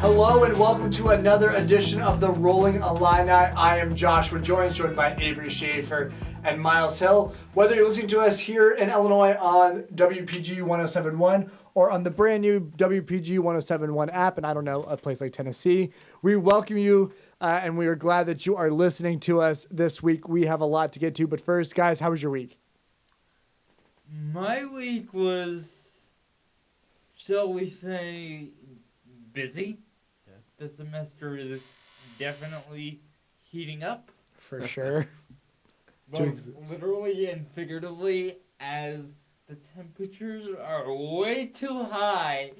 Hello and welcome to another edition of the Rolling Illini. I am Joshua joined by Avery, Schaefer, and Miles Hill. Whether you're listening to us here in Illinois on WPGU 107.1 or on the brand new WPGU 107.1 app, and I don't know, a place like Tennessee, we welcome you and we are glad that you are listening to us this week. We have a lot to get to, but first, guys, how was your week? My week was, shall we say, busy. The semester is definitely heating up. For sure. Both literally and figuratively, as the temperatures are way too high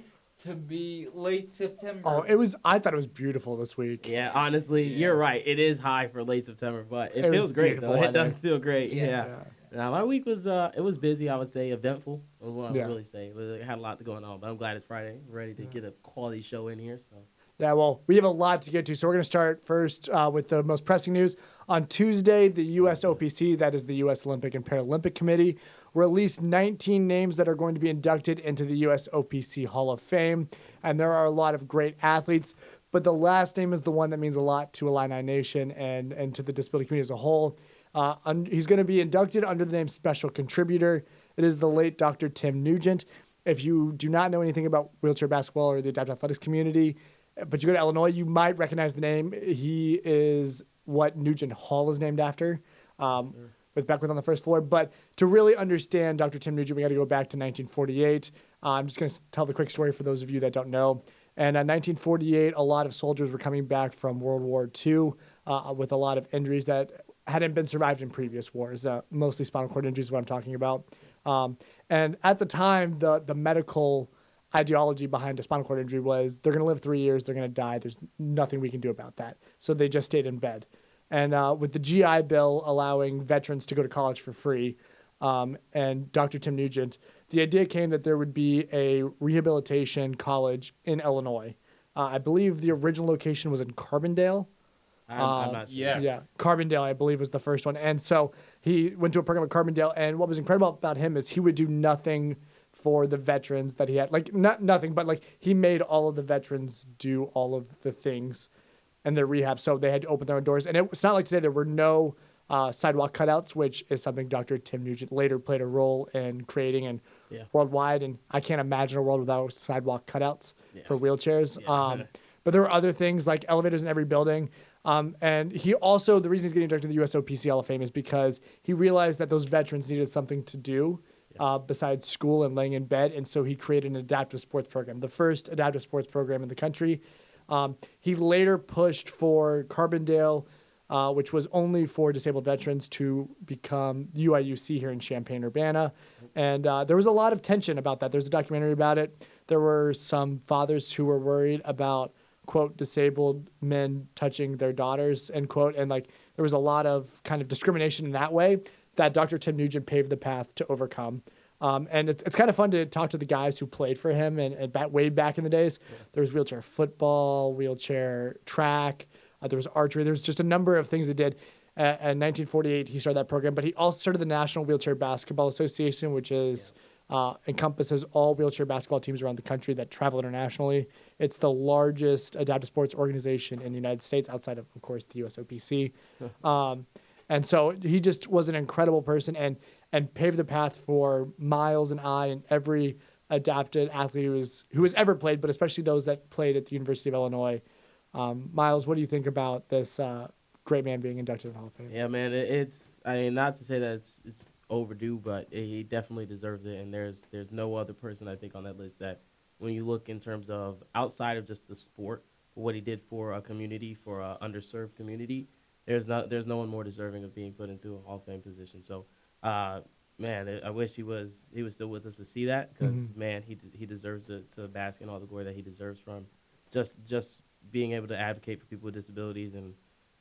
to be late September. Oh, I thought it was beautiful this week. Yeah, honestly, you're right. It is high for late September, but it feels great, though. It does feel great, yeah. Now, my week was it was busy, I would say, eventful, is what I would really say. It had a lot going on, but I'm glad it's Friday. I'm ready to get a quality show in here, so. Yeah, well, we have a lot to get to, so we're going to start first with the most pressing news. On Tuesday, the U.S. OPC, that is the U.S. Olympic and Paralympic Committee, released 19 names that are going to be inducted into the U.S. OPC Hall of Fame, and there are a lot of great athletes, but the last name is the one that means a lot to Illini Nation and to the disability community as a whole. He's going to be inducted under the name Special Contributor. It is the late Dr. Tim Nugent. If you do not know anything about wheelchair basketball or the adaptive athletics community, but you go to Illinois, you might recognize the name. He is what Nugent Hall is named after, with Beckwith on the first floor. But to really understand Dr. Tim Nugent, we got to go back to 1948. I'm just going to tell the quick story for those of you that don't know. And in 1948, a lot of soldiers were coming back from World War II with a lot of injuries that hadn't been survived in previous wars, mostly spinal cord injuries is what I'm talking about. And at the time, the medical ideology behind a spinal cord injury was they're going to live 3 years, they're going to die, there's nothing we can do about that. So they just stayed in bed. And with the GI Bill allowing veterans to go to college for free, and Dr. Tim Nugent, the idea came that there would be a rehabilitation college in Illinois. I believe the original location was in Carbondale. I'm not sure. Yes. Yeah, Carbondale, I believe, was the first one. And so he went to a program at Carbondale, and what was incredible about him is he would do nothing for the veterans that he had. Like, not nothing, but like he made all of the veterans do all of the things in their rehab, so they had to open their own doors. And it's not like today there were no sidewalk cutouts, which is something Dr. Tim Nugent later played a role in creating and worldwide. And I can't imagine a world without sidewalk cutouts for wheelchairs. Yeah. But there were other things like elevators in every building. And he also, the reason he's getting inducted to the USOPC Hall of Fame is because he realized that those veterans needed something to do besides school and laying in bed. And so he created an adaptive sports program, the first adaptive sports program in the country. He later pushed for Carbondale, which was only for disabled veterans, to become UIUC here in Champaign-Urbana. And there was a lot of tension about that. There's a documentary about it. There were some fathers who were worried about, quote, disabled men touching their daughters, end quote. And like there was a lot of kind of discrimination in that way that Dr. Tim Nugent paved the path to overcome. And it's kind of fun to talk to the guys who played for him and way back in the days. Yeah. There was wheelchair football, wheelchair track, there was archery. There's just a number of things they did. In 1948, he started that program, but he also started the National Wheelchair Basketball Association, which is encompasses all wheelchair basketball teams around the country that travel internationally. It's the largest adaptive sports organization in the United States, outside of course, the USOPC. And so he just was an incredible person and paved the path for Miles and I and every adapted athlete who has ever played, but especially those that played at the University of Illinois. Miles, what do you think about this great man being inducted in the Hall of Fame? Yeah, man, I mean, not to say that it's overdue, but he definitely deserves it. And there's no other person, I think, on that list that when you look in terms of outside of just the sport, for what he did for a community, for an underserved community, there's no one more deserving of being put into a Hall of Fame position. So, man, I wish he was still with us to see that, because man, he deserves to bask in all the glory that he deserves from just being able to advocate for people with disabilities. And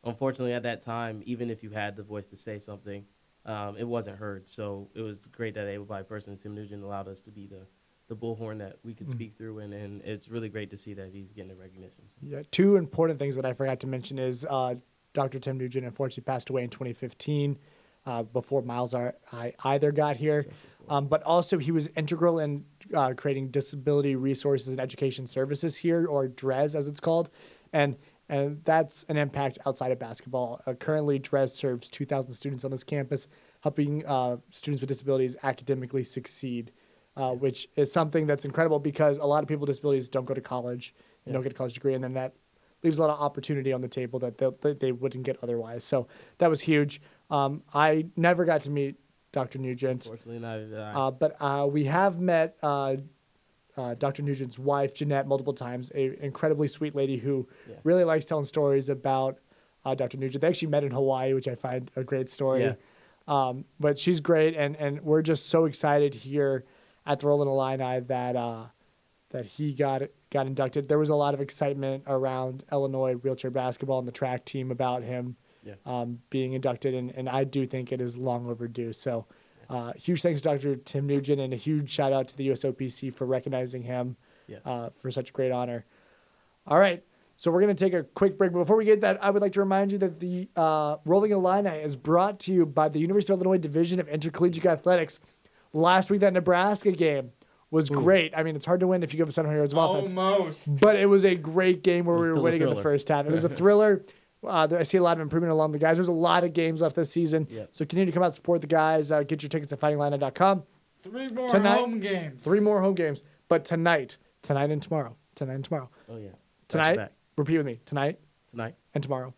unfortunately, at that time, even if you had the voice to say something, it wasn't heard. So it was great that able-bodied person, Tim Nugent, allowed us to be the bullhorn that we could speak through, and it's really great to see that he's getting the recognition. So. Yeah, two important things that I forgot to mention is Dr. Tim Nugent unfortunately passed away in 2015 before Miles I either got here. But also he was integral in creating disability resources and education services here, or DRES as it's called. And that's an impact outside of basketball. Currently, DRES serves 2,000 students on this campus, helping students with disabilities academically succeed, which is something that's incredible because a lot of people with disabilities don't go to college and don't get a college degree, and then that leaves a lot of opportunity on the table that they wouldn't get otherwise. So that was huge. I never got to meet Dr. Nugent. Unfortunately, neither did I. But we have met Dr. Nugent's wife, Jeanette, multiple times, an incredibly sweet lady who really likes telling stories about Dr. Nugent. They actually met in Hawaii, which I find a great story. Yeah. But she's great, and we're just so excited here at the Rollin Illini that he got inducted. There was a lot of excitement around Illinois wheelchair basketball and the track team about him being inducted, and I do think it is long overdue. So huge thanks to Dr. Tim Nugent, and a huge shout out to the USOPC for recognizing him for such a great honor. All right, so we're going to take a quick break. But before we get that, I would like to remind you that the Rolling Illini is brought to you by the University of Illinois Division of Intercollegiate Athletics. Last week, that Nebraska game was great. I mean, it's hard to win if you give up 700 yards of offense. Almost. But it was a great game where we were winning in the first half. It was a thriller. I see a lot of improvement along the guys. There's a lot of games left this season. Yep. So continue to come out and support the guys. Get your tickets at fightingillini.com. 3 more home games. 3 more home games. But tonight and tomorrow. Oh, yeah. Tonight, repeat with me. Tonight, and tomorrow.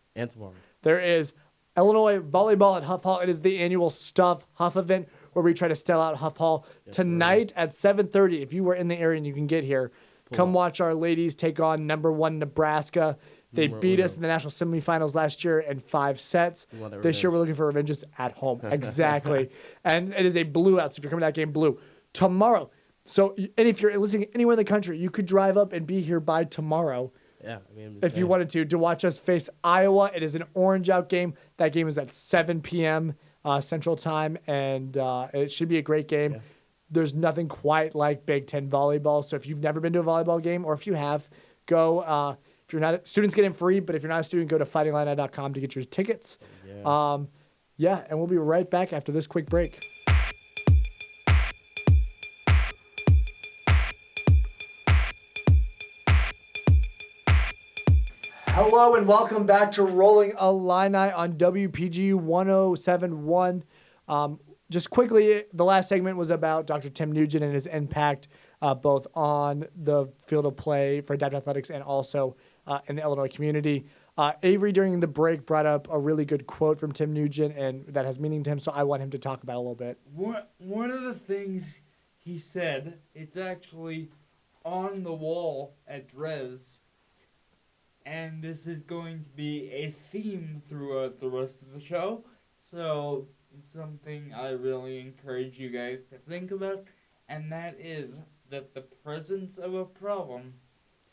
There is Illinois volleyball at Huff Hall. It is the annual Stuff Huff event where we try to sell out Huff Hall. Tonight at 7:30, if you were in the area and you can get here, come watch our ladies take on #1 Nebraska. They beat us in the national semifinals last year in 5 sets. This year we're looking for revenge just at home. Exactly. And it is a blue out, so if you're coming to that game, blue. Tomorrow. So, and if you're listening anywhere in the country, you could drive up and be here by tomorrow. Yeah, I mean, if you wanted to watch us face Iowa. It is an orange out game. That game is at 7 p.m. Central Time, and it should be a great game. Yeah. There's nothing quite like Big Ten volleyball. So if you've never been to a volleyball game, or if you have, go. If you're not, students get in free, but if you're not a student, go to fightingillini.com to get your tickets. Yeah. And we'll be right back after this quick break. Hello and welcome back to Rolling Illini on WPGU 107.1. Just quickly, the last segment was about Dr. Tim Nugent and his impact both on the field of play for adaptive athletics and also in the Illinois community. Avery, during the break, brought up a really good quote from Tim Nugent, and that has meaning to him, so I want him to talk about it a little bit. One of the things he said, it's actually on the wall at DRES, and this is going to be a theme throughout the rest of the show, so it's something I really encourage you guys to think about, and that is that the presence of a problem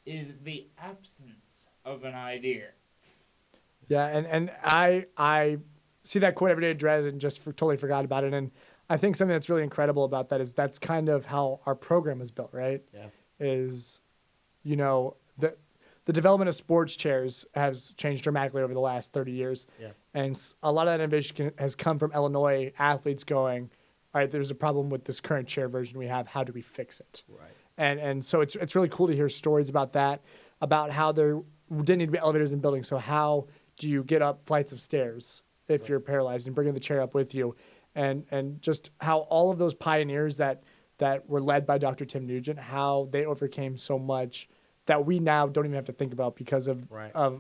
is the absence of an idea. Yeah, and I see that quote every day at DRES and just totally forgot about it, and I think something that's really incredible about that is that's kind of how our program is built, right? Yeah. Is, the development of sports chairs has changed dramatically over the last 30 years. Yeah. And a lot of that innovation has come from Illinois athletes going, all right, there's a problem with this current chair version we have. How do we fix it? Right. And so it's really cool to hear stories about that, about how there didn't need to be elevators in buildings. So how do you get up flights of stairs if you're paralyzed and bringing the chair up with you? And just how all of those pioneers that were led by Dr. Tim Nugent, how they overcame so much that we now don't even have to think about because of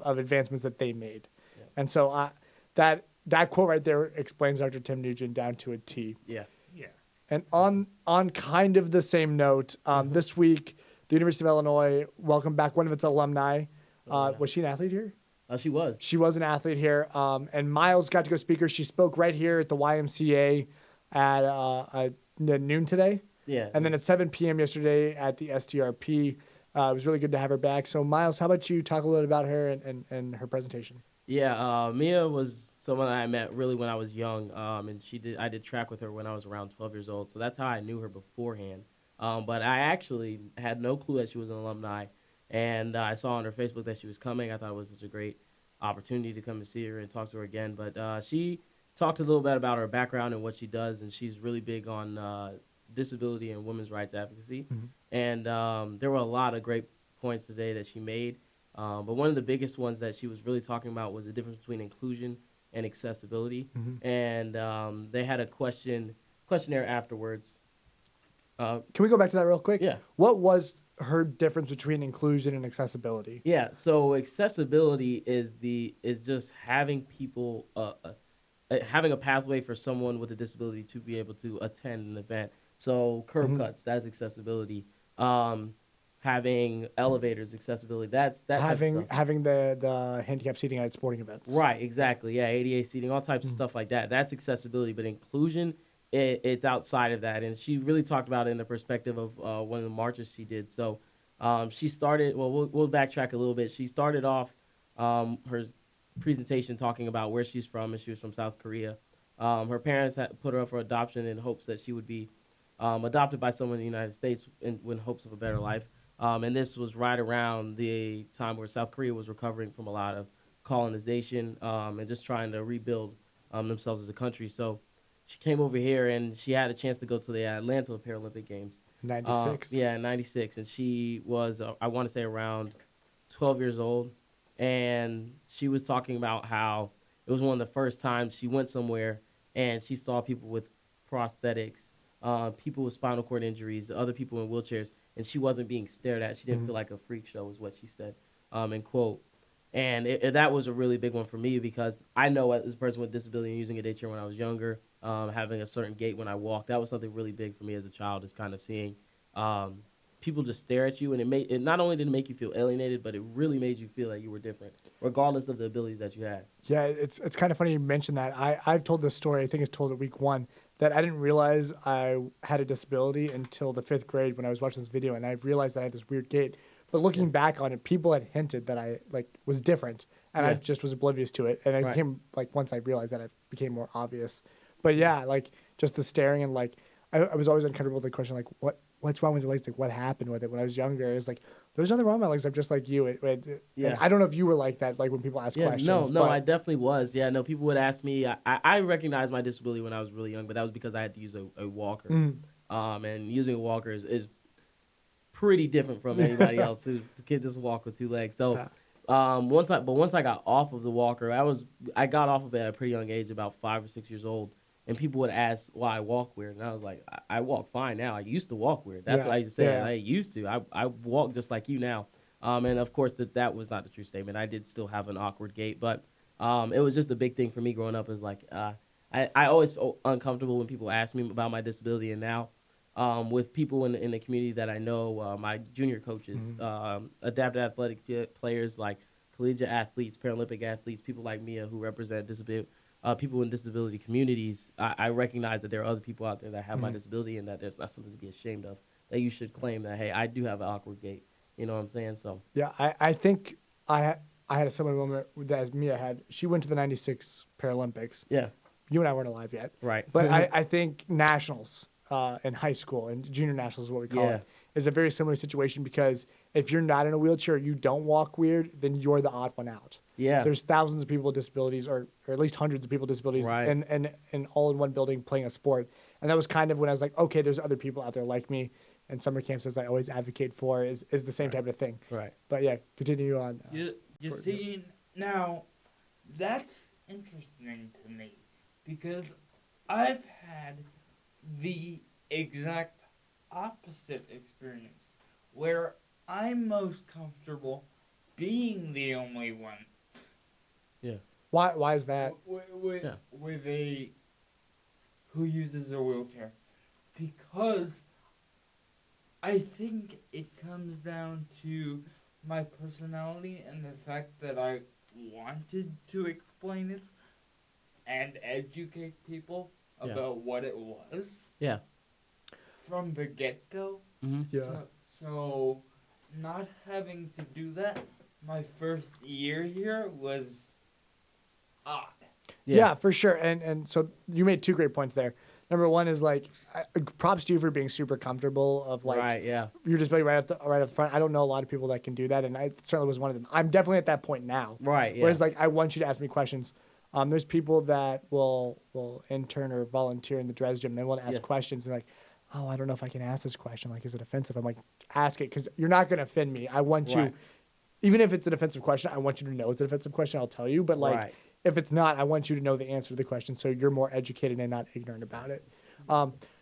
advancements that they made. Yeah. And so that quote right there explains Dr. Tim Nugent down to a T. Yeah. Yes. And on kind of the same note, this week, the University of Illinois welcomed back one of its alumni. Was she an athlete here? She was. She was an athlete here. And Miles got to go speak her. She spoke right here at the YMCA at noon today. Yeah. And then at 7 p.m. yesterday at the STRP. It was really good to have her back. So, Miles, how about you talk a little bit about her and her presentation? Yeah, Mia was someone I met really when I was young, and I did track with her when I was around 12 years old, so that's how I knew her beforehand. But I actually had no clue that she was an alumni, and I saw on her Facebook that she was coming. I thought it was such a great opportunity to come and see her and talk to her again. But she talked a little bit about her background and what she does, and she's really big on disability and women's rights advocacy. And there were a lot of great points today that she made. But one of the biggest ones that she was really talking about was the difference between inclusion and accessibility. And they had a questionnaire afterwards. Can we go back to that real quick? Yeah. What was her difference between inclusion and accessibility? Yeah. So accessibility is just having people having a pathway for someone with a disability to be able to attend an event. So curb cuts, that's accessibility. Having elevators, accessibility. That's Having the handicap seating at sporting events. Right, exactly. Yeah, ADA seating, all types of stuff like that. That's accessibility, but inclusion, it's outside of that. And she really talked about it in the perspective of one of the marches she did. So she started. Well, we'll backtrack a little bit. She started off her presentation talking about where she's from, and she was from South Korea. Her parents had put her up for adoption in hopes that she would be adopted by someone in the United States in hopes of a better life. And this was right around the time where South Korea was recovering from a lot of colonization and just trying to rebuild themselves as a country. So she came over here and she had a chance to go to the Atlanta Paralympic Games. 96. Yeah, 96. And she was, I want to say, around 12 years old. And she was talking about how it was one of the first times she went somewhere and she saw people with prosthetics, people with spinal cord injuries, other people in wheelchairs, and she wasn't being stared at. She didn't feel like a freak show, is what she said, in quote. And that was a really big one for me because I know as a person with disability and using a daycare when I was younger, having a certain gait when I walked, that was something really big for me as a child, is kind of seeing people just stare at you. And it not only did it make you feel alienated, but it really made you feel like you were different, regardless of the abilities that you had. Yeah, it's kind of funny you mentioned that. I've told this story, I think it's told at week 1, that I didn't realize I had a disability until the 5th grade when I was watching this video, and I realized that I had this weird gait. But looking back on it, people had hinted that I was different, and I just was oblivious to it. And it became once I realized that, it became more obvious. But yeah, just the staring and I was always uncomfortable with the question what's wrong with your legs? What happened with it? When I was younger, it was there's nothing wrong with my legs. I'm just like you. And I don't know if you were like that, when people ask questions. No, I definitely was. Yeah, no, people would ask me. I recognized my disability when I was really young, but that was because I had to use a walker. And using a walker is pretty different from anybody else who can just walk with 2 legs. So once I got off of the walker, I got off of it at a pretty young age, about 5 or 6 years old. And people would ask why I walk weird. And I was like, I walk fine now. I used to walk weird. That's what I used to say. Yeah. I used to. I walk just like you now. And, of course, that was not the true statement. I did still have an awkward gait. But it was just a big thing for me growing up. Is I always felt uncomfortable when people asked me about my disability. And now with people in the community that I know, my junior coaches, adaptive athletic players like collegiate athletes, Paralympic athletes, people like Mia who represent disability. People in disability communities, I recognize that there are other people out there that have my disability and that there's not something to be ashamed of, that you should claim that, hey, I do have an awkward gait. You know what I'm saying? So yeah, I think I had a similar moment as Mia had. She went to the 96 Paralympics. Yeah. You and I weren't alive yet. Right. But I think nationals in high school, and junior nationals is what we call it, is a very similar situation because if you're not in a wheelchair, you don't walk weird, then you're the odd one out. Yeah. There's thousands of people with disabilities, or at least hundreds of people with disabilities, and all in one building playing a sport. And that was kind of when I was like, okay, there's other people out there like me. And summer camps, as I always advocate for, is the same type of thing. Right. But yeah, continue on. You see, now, that's interesting to me because I've had the exact opposite experience where I'm most comfortable being the only one. Yeah. Why is that? With a who uses a wheelchair, because I think it comes down to my personality and the fact that I wanted to explain it and educate people about what it was. Yeah. From the get-go. Mm-hmm. Yeah. So not having to do that, my first year here was odd. Yeah, for sure. And so you made two great points there. Number one is like, props to you for being super comfortable of like, Right, yeah. You're just right at the front. I don't know a lot of people that can do that, and I certainly was one of them. I'm definitely at that point now. Right, yeah. Whereas like I want you to ask me questions. There's people that will intern or volunteer in the Dres gym. They want to ask questions and like, oh, I don't know if I can ask this question. Like, is it offensive? I'm like, ask it because you're not gonna offend me. I want you, even if it's an offensive question, I want you to know it's an offensive question. I'll tell you, but like, if it's not, I want you to know the answer to the question so you're more educated and not ignorant about it.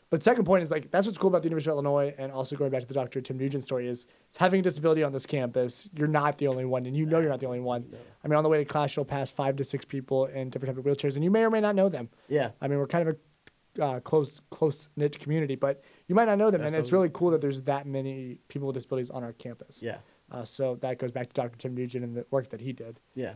But second point is like that's what's cool about the University of Illinois, and also going back to the Dr. Tim Nugent story is having a disability on this campus. You're not the only one, and you know you're not the only one. No. I mean, on the way to class, you'll pass 5 to 6 people in different type of wheelchairs, and you may or may not know them. Yeah. I mean, we're kind of a close knit community, but you might not know them, and it's really cool that there's that many people with disabilities on our campus. Yeah. So that goes back to Dr. Tim Nugent and the work that he did. Yeah.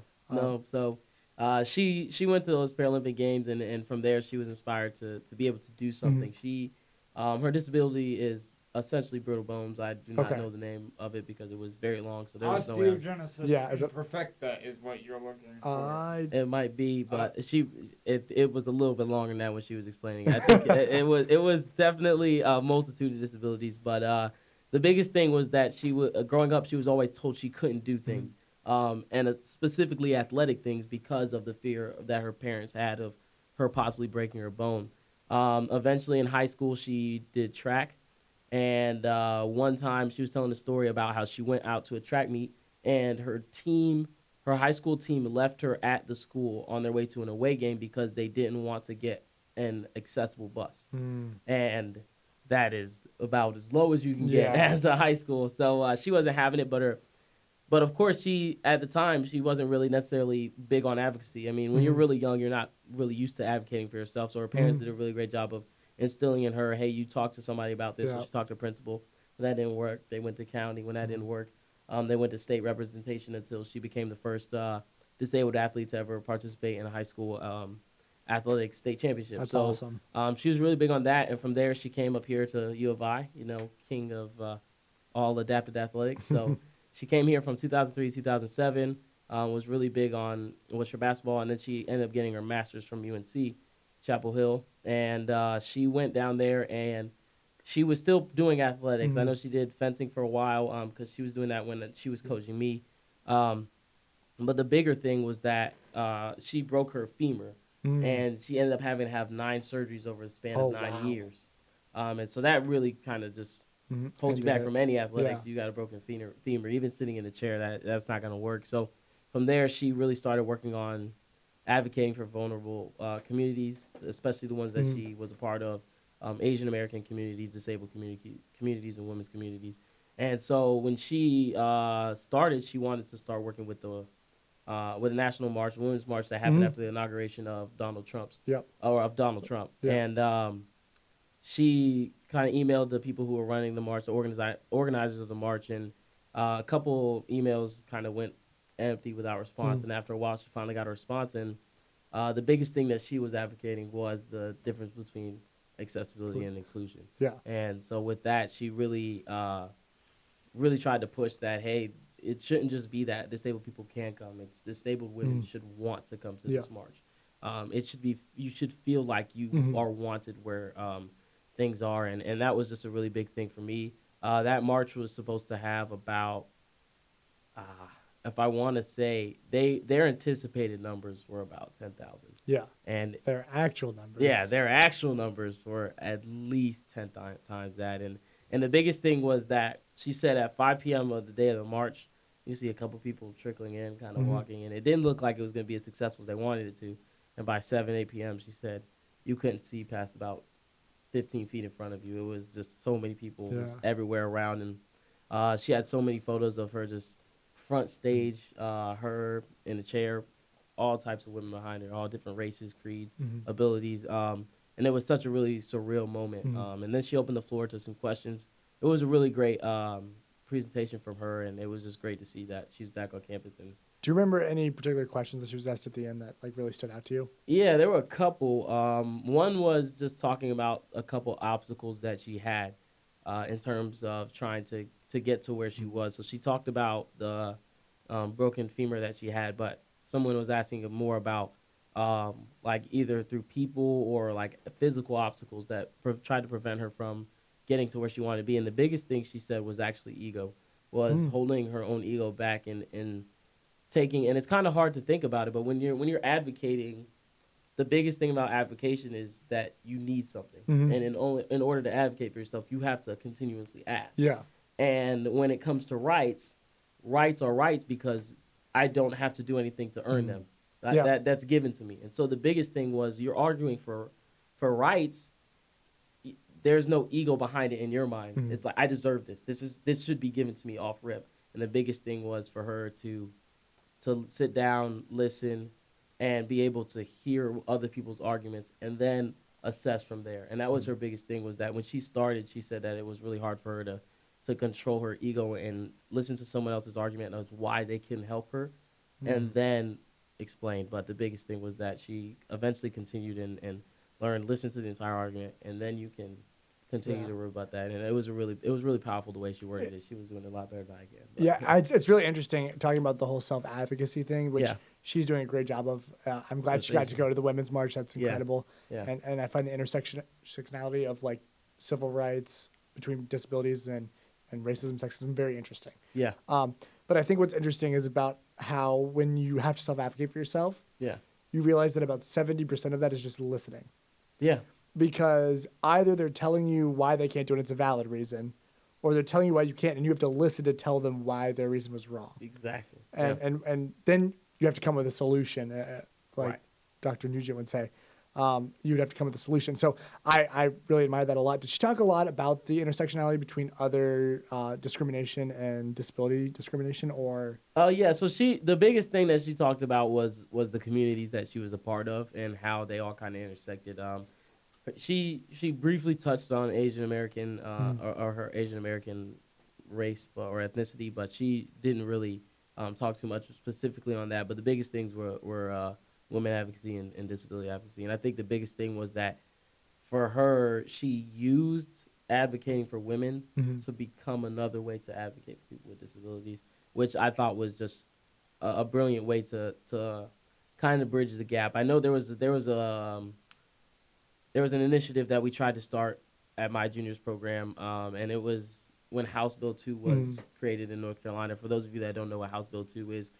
She went to those Paralympic Games, and from there she was inspired to be able to do something. She her disability is essentially brittle bones. I do not know the name of it because it was very long, so there was no way. Osteogenesis imperfecta is what you're looking for. It might be, but it was a little bit longer than that when she was explaining. I think it was definitely a multitude of disabilities, but the biggest thing was that growing up she was always told she couldn't do things. And specifically athletic things because of the fear that her parents had of her possibly breaking her bone. Eventually in high school, she did track. And one time she was telling a story about how she went out to a track meet and her high school team left her at the school on their way to an away game because they didn't want to get an accessible bus. And that is about as low as you can get as a high school. So she wasn't having it, but of course, at the time, she wasn't really necessarily big on advocacy. I mean, when you're really young, you're not really used to advocating for yourself. So her parents did a really great job of instilling in her, hey, you talk to somebody about this. So she talked to principal. When that didn't work, they went to county. When that didn't work, they went to state representation until she became the first disabled athlete to ever participate in a high school athletic state championship. That's awesome. She was really big on that. And from there, she came up here to U of I, king of all adapted athletics. So she came here from 2003 to 2007, was really big on her basketball, and then she ended up getting her master's from UNC, Chapel Hill. And she went down there, and she was still doing athletics. I know she did fencing for a while because she was doing that when she was coaching me. But the bigger thing was that she broke her femur, and she ended up having to have 9 surgeries over the span of 9 years. And so that really kind of just holds you back from any athletics. You got a broken femur. Even sitting in a chair, that's not going to work. So from there, she really started working on advocating for vulnerable communities, especially the ones that she was a part of, Asian American communities, disabled communities, and women's communities. And so when she started, she wanted to start working with the National March, Women's March that happened after the inauguration of Donald Trump. And she kind of emailed the people who were running the march, the organizers of the march, and a couple emails kind of went empty without response. And after a while, she finally got a response. And the biggest thing that she was advocating was the difference between accessibility and inclusion. And so with that, she really tried to push that, hey, it shouldn't just be that disabled people can come. Disabled women should want to come to this march. It should be, you should feel like you are wanted where things are, and that was just a really big thing for me. That march was supposed to have about, if I want to say, their anticipated numbers were about 10,000. Yeah, and their actual numbers. Yeah, their actual numbers were at least 10 times that, and the biggest thing was that she said at 5 p.m. of the day of the march, you see a couple people trickling in, kind of walking in. It didn't look like it was going to be as successful as they wanted it to, and by 8 p.m., she said you couldn't see past about 15 feet in front of you. It was just so many people just everywhere around, and she had so many photos of her just front stage, her in a chair, all types of women behind her, all different races, creeds, abilities, and it was such a really surreal moment. And then she opened the floor to some questions. It was a really great presentation from her, and it was just great to see that she's back on campus. And do you remember any particular questions that she was asked at the end that like really stood out to you? Yeah, there were a couple. One was just talking about a couple obstacles that she had in terms of trying to get to where she was. So she talked about the broken femur that she had, but someone was asking more about like either through people or like physical obstacles that tried to prevent her from getting to where she wanted to be. And the biggest thing she said was actually ego, was holding her own ego back and taking. And it's kind of hard to think about it, but when you're advocating, the biggest thing about advocation is that you need something, and in order to advocate for yourself, you have to continuously ask. Yeah. And when it comes to rights are rights because I don't have to do anything to earn them. That's given to me. And so the biggest thing was, you're arguing for rights. There's no ego behind it in your mind. It's like, I deserve this. This should be given to me off rip. And the biggest thing was for her to sit down, listen, and be able to hear other people's arguments and then assess from there. And that was her biggest thing, was that when she started, she said that it was really hard for her to control her ego and listen to someone else's argument and why they couldn't help her, and then explain. But the biggest thing was that she eventually continued and learned, listen to the entire argument, and then you can continue to rebut that. And it was really powerful the way she worded it. She was doing it a lot better than I can. But, it's really interesting talking about the whole self-advocacy thing, which she's doing a great job of. I'm glad she got to go to the Women's March. That's incredible. Yeah. And I find the intersectionality of like civil rights between disabilities and racism, sexism very interesting. Yeah. But I think what's interesting is about how when you have to self-advocate for yourself, you realize that about 70% of that is just listening. Yeah. Because either they're telling you why they can't do it, and it's a valid reason, or they're telling you why you can't, and you have to listen to tell them why their reason was wrong. Exactly. And then you have to come with a solution, like Dr. Nugent would say. You'd have to come with a solution. So I really admire that a lot. Did she talk a lot about the intersectionality between other discrimination and disability discrimination, or? Yeah. So the biggest thing that she talked about was the communities that she was a part of and how they all kind of intersected. She briefly touched on Asian American or her Asian American race or ethnicity, but she didn't really talk too much specifically on that. But the biggest things were women advocacy and disability advocacy. And I think the biggest thing was that for her, she used advocating for women to become another way to advocate for people with disabilities, which I thought was just a brilliant way to kind of bridge the gap. I know there was an initiative that we tried to start at my juniors program, and it was when House Bill 2 was created in North Carolina. For those of you that don't know what House Bill 2 is,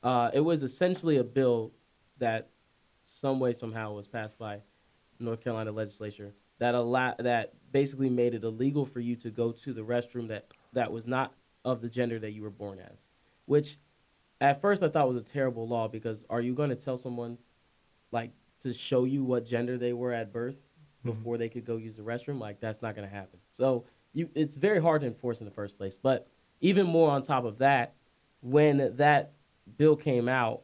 it was essentially a bill that some way, somehow was passed by North Carolina legislature that basically made it illegal for you to go to the restroom that was not of the gender that you were born as, which at first I thought was a terrible law, because are you going to tell someone like to show you what gender they were at birth before they could go use the restroom? Like, that's not going to happen. So it's very hard to enforce in the first place. But even more on top of that, when that bill came out,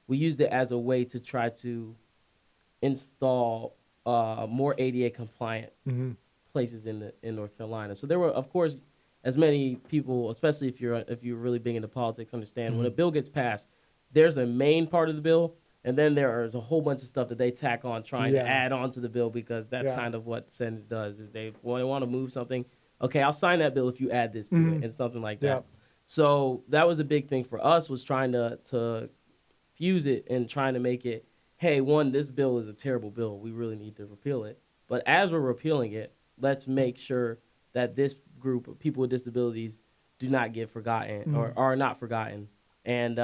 we used it as a way to try to install more ADA compliant places in North Carolina. So there were, of course, as many people, especially if you're really big into politics, understand when a bill gets passed, there's a main part of the bill, and then there's a whole bunch of stuff that they tack on trying to add on to the bill, because that's kind of what the Senate does, is they want to move something. Okay, I'll sign that bill if you add this to it, and something like that. Yeah. So that was a big thing for us, was trying to fuse it and trying to make it, hey, this bill is a terrible bill. We really need to repeal it. But as we're repealing it, let's make sure that this group of people with disabilities do not get forgotten or are not forgotten. And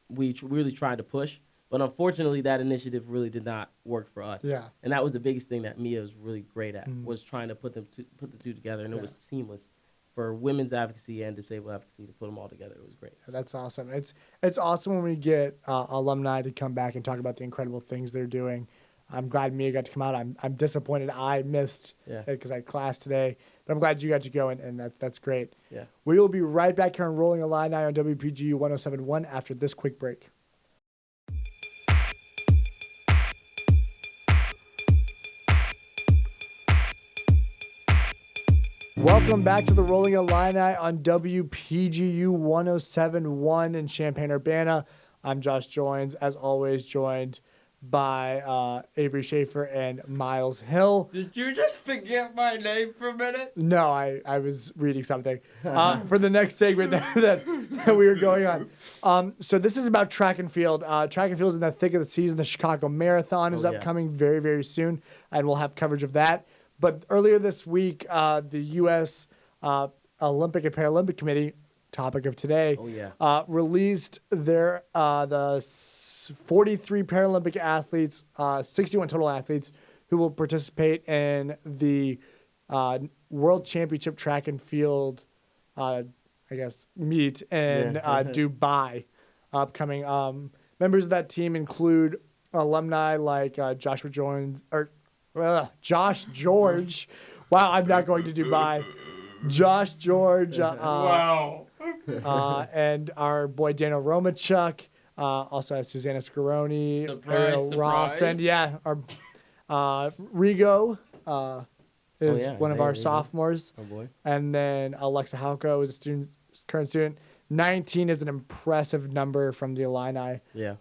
we really tried to push. But unfortunately, that initiative really did not work for us. Yeah. And that was the biggest thing that Mia was really great at, was trying to put the two together. And it was seamless for women's advocacy and disabled advocacy to put them all together. It was great. That's awesome. It's awesome when we get alumni to come back and talk about the incredible things they're doing. I'm glad Mia got to come out. I'm disappointed I missed it because I had class today. But I'm glad you got to go, and that's great. Yeah. We will be right back here on Rolling Illini on WPGU 107.1 after this quick break. Welcome back to the Rolling Illini on WPGU 107.1 in Champaign-Urbana. I'm Josh Joins, as always, joined by Avery Schaefer and Miles Hill. Did you just forget my name for a minute? No, I was reading something for the next segment that we were going on. So this is about track and field. Track and field is in the thick of the season. The Chicago Marathon is upcoming very, very soon, and we'll have coverage of that. But earlier this week, the U.S. Olympic and Paralympic Committee, topic of today, released their the 43 Paralympic athletes, 61 total athletes who will participate in the World Championship track and field, meet in Dubai upcoming. Members of that team include alumni like Josh George. Wow, I'm not going to Dubai. Josh George. Wow. And our boy Daniel Romachuk. Also has Susanna Scaroni, Ariel Ross, and our Rigo is one of our sophomores. Oh boy. And then Alexa Halko is a current student. 19 is an impressive number from the Illini. Yeah.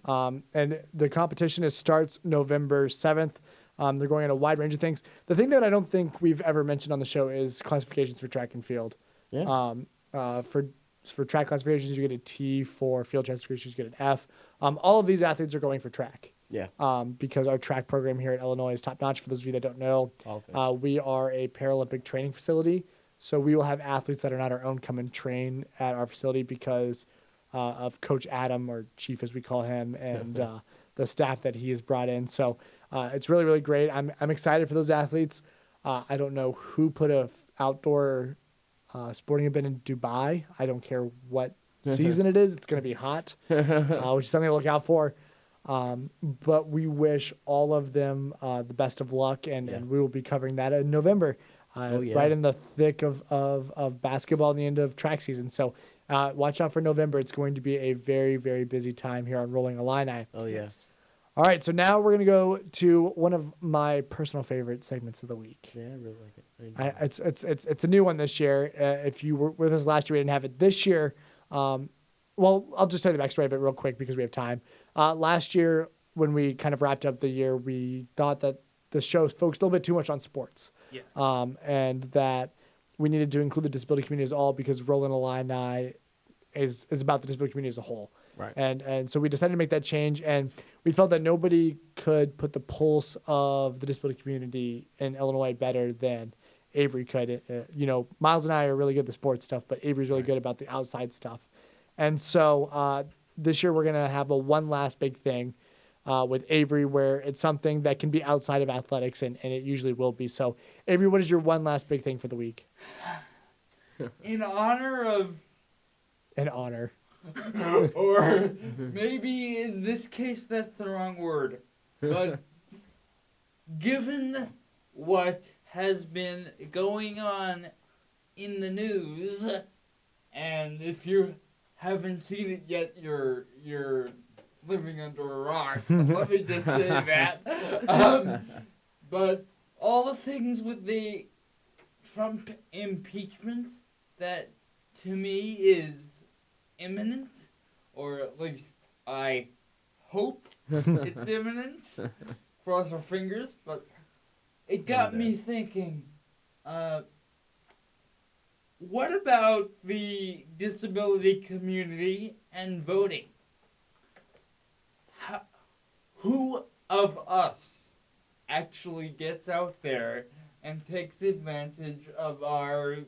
And the competition starts November 7th. They're going on a wide range of things. The thing that I don't think we've ever mentioned on the show is classifications for track and field. Yeah. For track classifications, you get a T. For field classifications, you get an F. All of these athletes are going for track. Yeah. Because our track program here at Illinois is top notch. For those of you that don't know, we are a Paralympic training facility. So we will have athletes that are not our own come and train at our facility because of Coach Adam, or Chief as we call him, and the staff that he has brought in. So it's really, really great. I'm excited for those athletes. I don't know who put a outdoor sporting event in Dubai. I don't care what season it is. It's going to be hot, which is something to look out for. But we wish all of them the best of luck, and we will be covering that in November, right in the thick of basketball and the end of track season. So watch out for November. It's going to be a very, very busy time here on Rolling Illini. Oh, yes. All right, so now we're going to go to one of my personal favorite segments of the week. Yeah, I really like it. It's a new one this year. If you were with us last year, we didn't have it this year. Well, I'll just tell you the backstory of it real quick because we have time. Last year, when we kind of wrapped up the year, we thought that the show focused a little bit too much on sports. Yes. And that we needed to include the disability community as all because Rollin Illini is about the disability community as a whole. Right. And so we decided to make that change, and we felt that nobody could put the pulse of the disability community in Illinois better than Avery could. Miles and I are really good at the sports stuff, but Avery's really good about the outside stuff. And so this year we're going to have a one last big thing with Avery where it's something that can be outside of athletics, and it usually will be. So, Avery, what is your one last big thing for the week? In honor of... An honor. Or maybe in this case that's the wrong word. But given what has been going on in the news, and if you haven't seen it yet, you're living under a rock. Let me just say that. But all the things with the Trump impeachment that to me is imminent, or at least I hope it's imminent. Cross our fingers, but it got me thinking, what about the disability community and voting? Who of us actually gets out there and takes advantage of our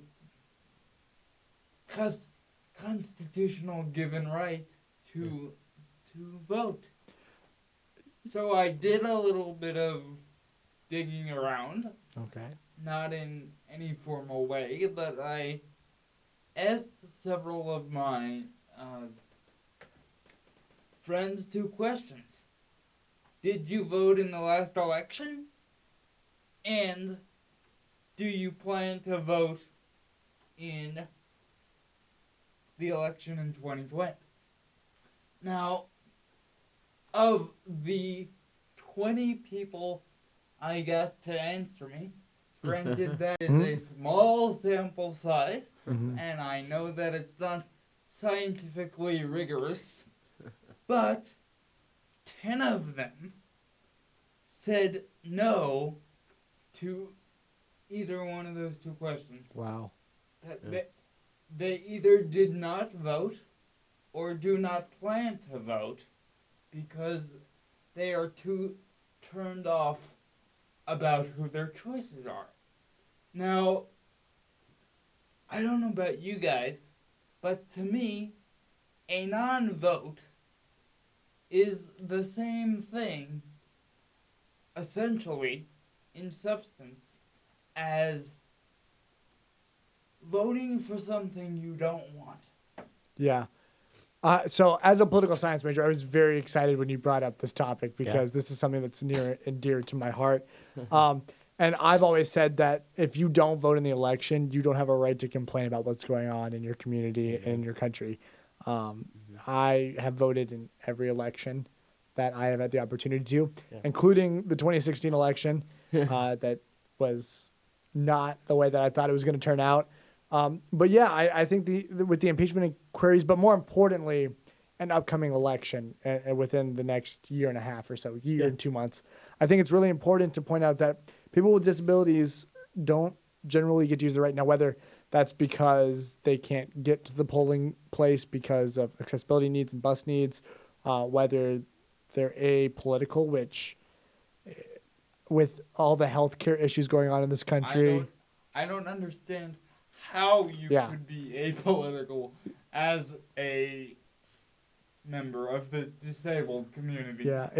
constitutional given right to vote? So I did a little bit of digging around. Okay. Not in any formal way, but I asked several of my friends 2 questions. Did you vote in the last election? And do you plan to vote in the election in 2020? Now, of the 20 people I got to answer me, granted that is a small sample size, and I know that it's not scientifically rigorous, but 10 of them said no to either one of those two questions. Wow. They either did not vote or do not plan to vote because they are too turned off about who their choices are. Now, I don't know about you guys, but to me, a non-vote is the same thing, essentially, in substance, as voting for something you don't want. Yeah. So as a political science major, I was very excited when you brought up this topic because this is something that's near and dear to my heart. And I've always said that if you don't vote in the election, you don't have a right to complain about what's going on in your community and in your country. I have voted in every election that I have had the opportunity to, including the 2016 election that was not the way that I thought it was going to turn out. But yeah, I think with the impeachment inquiries, but more importantly, an upcoming election within the next year and a half or so, year and 2 months, I think it's really important to point out that people with disabilities don't generally get to use the right. Now, whether that's because they can't get to the polling place because of accessibility needs and bus needs, whether they're apolitical, which with all the healthcare issues going on in this country, I don't understand how you could be apolitical as a member of the disabled community. Yeah,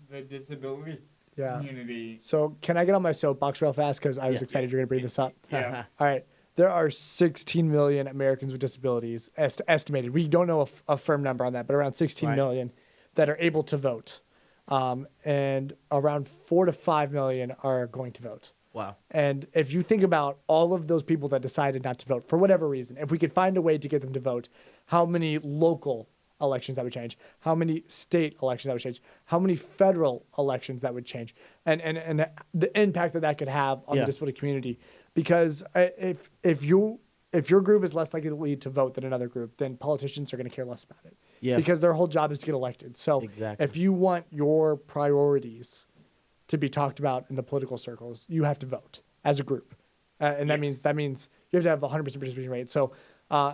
the disability community. So can I get on my soapbox real fast because I was excited you're going to bring this up? Yes. All right. There are 16 million Americans with disabilities estimated. We don't know a firm number on that, but around 16 million that are able to vote. And around 4 to 5 million are going to vote. Wow. And if you think about all of those people that decided not to vote for whatever reason, if we could find a way to get them to vote, how many local elections that would change, how many state elections that would change, how many federal elections that would change, and the impact that could have on the disability community. Because if your group is less likely to vote than another group, then politicians are going to care less about it. Yeah. Because their whole job is to get elected. So if you want your priorities to be talked about in the political circles, you have to vote as a group, and that means you have to have 100% participation rate. So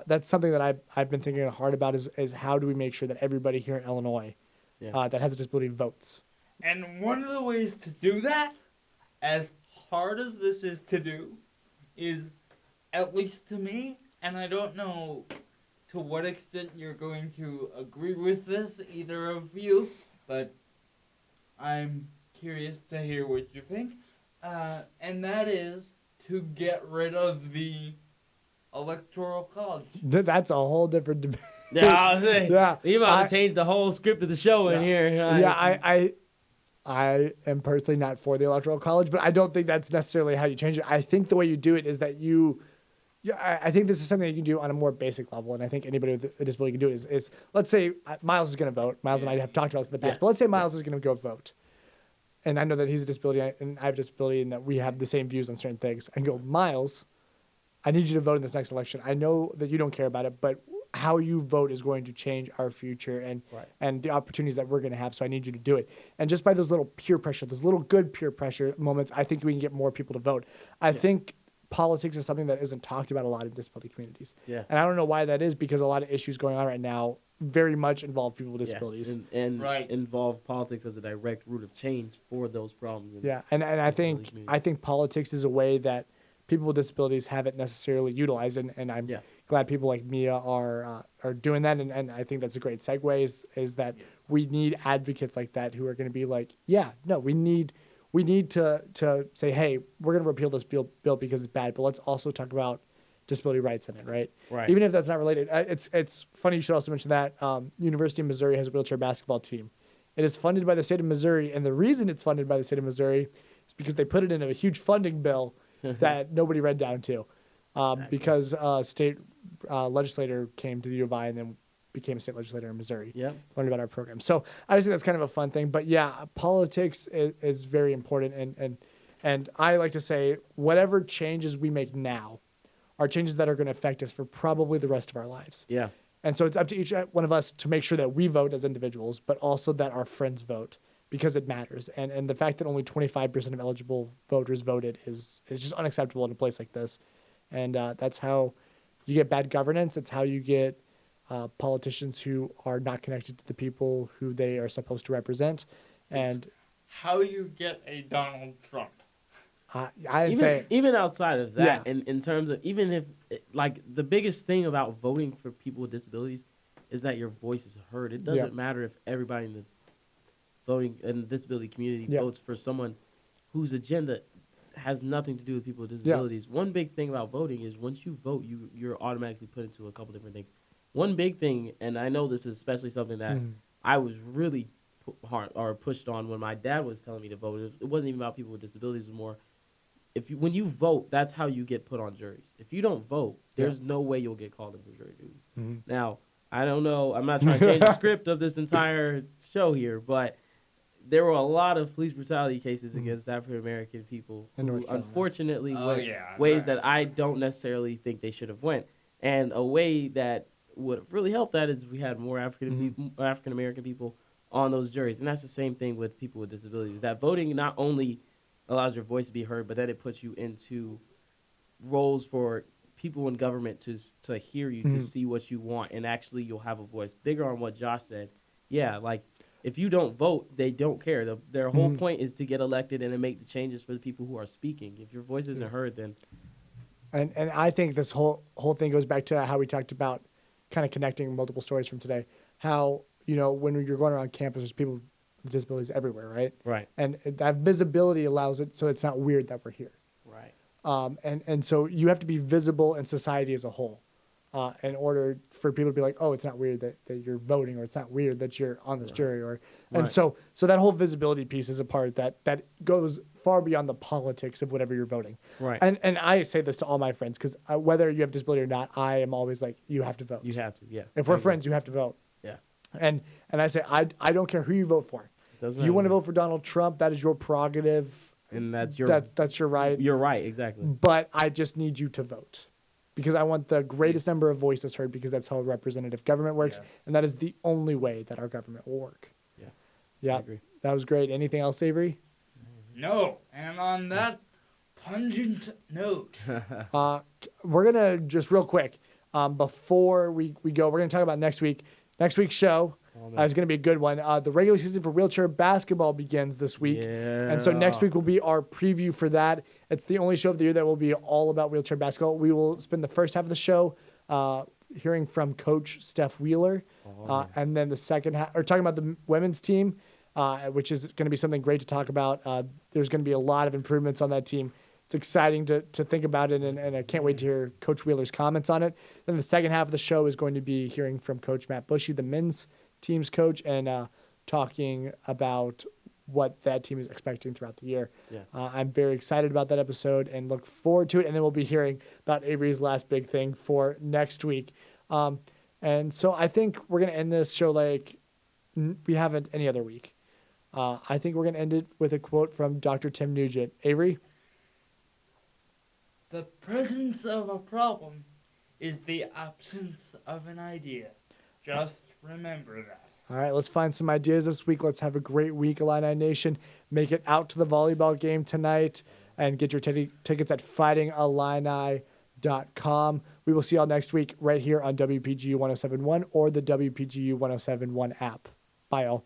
that's something that I've been thinking hard about is how do we make sure that everybody here in Illinois that has a disability votes. And one of the ways to do that, as hard as this is to do, is, at least to me, and I don't know to what extent you're going to agree with this, either of you, but I'm curious to hear what you think, and that is to get rid of the Electoral College. That's a whole different debate. Yeah, you about to change the whole script of the show in here. I am personally not for the Electoral College, but I don't think that's necessarily how you change it. I think the way you do it is that I think this is something you can do on a more basic level, and I think anybody with a disability can do it is let's say Miles is going to vote. Miles and I have talked about this in the past, but let's say Miles is going to go vote. And I know that he's a disability and I have a disability and that we have the same views on certain things. I can go, Miles, I need you to vote in this next election. I know that you don't care about it, but how you vote is going to change our future and the opportunities that we're going to have. So I need you to do it. And just by those little peer pressure, those little good peer pressure moments, I think we can get more people to vote. I think politics is something that isn't talked about a lot in disability communities. Yeah. And I don't know why that is, because a lot of issues going on right now very much involve people with disabilities. And involve politics as a direct route of change for those problems. And I think politics is a way that people with disabilities haven't necessarily utilized, and I'm glad people like Mia are doing that, and I think that's a great segue is that we need advocates like that who are going to be like, we need to say, hey, we're going to repeal this bill because it's bad, but let's also talk about disability rights in it, right? Even if that's not related. It's funny you should also mention that University of Missouri has a wheelchair basketball team. It is funded by the state of Missouri, and the reason it's funded by the state of Missouri is because they put it in a huge funding bill that nobody read down to, because a state legislator came to the U of I and then became a state legislator in Missouri. Learned about our program. So I just think that's kind of a fun thing. But politics is very important, and I like to say whatever changes we make now are changes that are going to affect us for probably the rest of our lives. And so it's up to each one of us to make sure that we vote as individuals, but also that our friends vote, because it matters. And the fact that only 25% of eligible voters voted is just unacceptable in a place like this. And that's how you get bad governance. It's how you get politicians who are not connected to the people who they are supposed to represent. And how you get a Donald Trump. I didn't say even outside of that, Yeah. in terms of even if like the biggest thing about voting for people with disabilities is that your voice is heard. It doesn't matter if everybody in the voting and disability community votes for someone whose agenda has nothing to do with people with disabilities. One big thing about voting is once you vote, you're automatically put into a couple different things. One big thing, and I know this is especially something that I was really pushed on when my dad was telling me to vote. It wasn't even about people with disabilities. It was more when you vote, that's how you get put on juries. If you don't vote, there's no way you'll get called in for jury duty. Now, I don't know. I'm not trying to change the script of this entire show here, but there were a lot of police brutality cases against African American people who unfortunately went ways that I don't necessarily think they should have went. And a way that would have really helped that is if we had more African American people on those juries. And that's the same thing with people with disabilities. That voting not only allows your voice to be heard, but then it puts you into roles for people in government to hear you, to see what you want, and actually you'll have a voice. Bigger on what Josh said. Yeah, like if you don't vote, they don't care. Their whole point is to get elected and to make the changes for the people who are speaking. If your voice isn't heard, then... And I think this whole thing goes back to how we talked about kind of connecting multiple stories from today. How, when you're going around campus, there's people with disabilities everywhere, right? Right. And that visibility allows it so it's not weird that we're here. Right. And so you have to be visible in society as a whole in order for people to be like, oh, it's not weird that you're voting, or it's not weird that you're on this jury. And so that whole visibility piece is a part that goes far beyond the politics of whatever you're voting. Right. And I say this to all my friends, because whether you have disability or not, I am always like, you have to vote. You have to, yeah. If we're friends, you have to vote. Yeah. And I say, I don't care who you vote for. If you want to vote for Donald Trump, that is your prerogative. And that's your right. You're right, exactly. But I just need you to vote, because I want the greatest number of voices heard, because that's how representative government works, and that is the only way that our government will work. Yeah. Yeah. I agree. That was great. Anything else, Avery? No. And on that pungent note, we're gonna just real quick before we go, we're gonna talk about next week. Next week's show is going to be a good one. The regular season for wheelchair basketball begins this week. Yeah. And so next week will be our preview for that. It's the only show of the year that will be all about wheelchair basketball. We will spend the first half of the show hearing from Coach Steph Wheeler. And then the second half, or talking about the women's team, which is going to be something great to talk about. There's going to be a lot of improvements on that team. It's exciting to think about it, and I can't wait to hear Coach Wheeler's comments on it. Then the second half of the show is going to be hearing from Coach Matt Bushy, the men's team's coach, and talking about what that team is expecting throughout the year. Yeah. I'm very excited about that episode and look forward to it. And then we'll be hearing about Avery's last big thing for next week. And so I think we're going to end this show like we haven't any other week. I think we're going to end it with a quote from Dr. Tim Nugent. Avery? the presence of a problem is the absence of an idea. Just remember that. All right, let's find some ideas this week. Let's have a great week, Illini Nation. Make it out to the volleyball game tonight and get your tickets at fightingillini.com. We will see y'all next week right here on WPGU 107.1 or the WPGU 107.1 app. Bye, y'all.